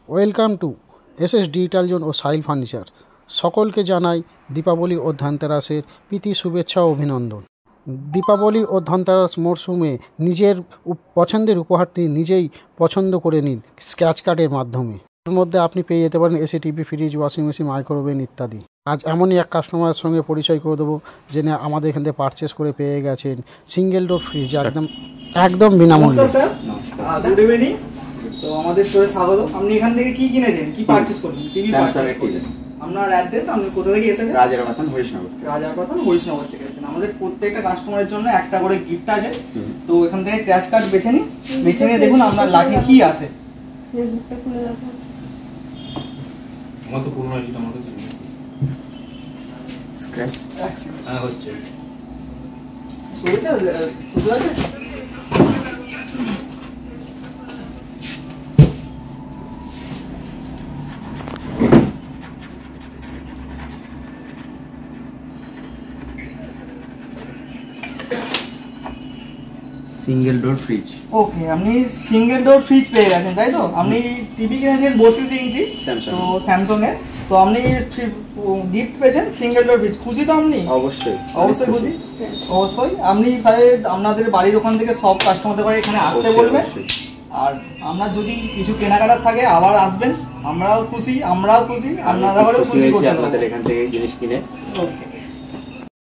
Welcome to SS digital zone ও সাইল furniture. সকলকে জানাই দীপাবলি ও ধনতেরাসের প্রীতি শুভেচ্ছা ও অভিনন্দন। দীপাবলি ও ধনতেরাস মরশুমে নিজের পছন্দের উপহারটি নিজেই পছন্দ করে নিন স্ক্র্যাচ কার্ডের মাধ্যমে। এর মধ্যে আপনি পেয়ে যেতে পারেন AC, TV, fridge, washing machine, micro oven ইত্যাদি। আজ এমনই এক কাস্টমারের সঙ্গে পরিচয় করে দেবো যিনি আমাদের এখান থেকে পারচেস করে পেয়ে গেছেন সিঙ্গেল ডোর ফ্রিজ একদম বিনামূল্যে। Good evening. তো আমাদের স্টোরে স্বাগত। আপনি এখান থেকে কি কিনেছেন, কি পারচেজ করলেন? টিভি পারচেজ করলেন। আপনার অ্যাড্রেস, আপনি কোথা থেকে এসেছেন? রাজারপাথান হরিশনগর। রাজারপাথান হরিশনগর থেকে এসেছেন। আমাদের প্রত্যেকটা কাস্টমারের জন্য একটা করে গিফট আছে। তো এখান থেকে ক্র্যাশ কার্ড বেছে নিন, বেছে নিয়ে দেখুন আপনার লাকি কি আছে। আমার তো পুরনো আইডিটা আমাদের স্ক্র্যাচ হচ্ছে শুরুতে শুরু আছে। Single door fridge. ওকে, আপনি সিঙ্গেল ডোর ফ্রিজ পেয়ে গেছেন, তাই তো? আপনি টিভি কিনেছেন 32 ইঞ্চি, তো স্যামসাং এর। তো আপনি গিফট পেয়েছেন সিঙ্গেল ডোর ফ্রিজ। খুশি তো আপনি? অবশ্যই অবশ্যই খুশি। অবশ্যই আপনি তাহলে আপনাদের বাড়ির ওখান থেকে সব কাস্টমারদের বাড়ি এখানে আসতে বলবেন। আর আপনার যদি কিছু কেনাকাটার থাকে আবার আসবেন। আমরাও খুশি, আপনারাও খুশি, আপনারাও খুশি করতে আপনাদের এখান থেকে জিনিস কিনে। ওকে।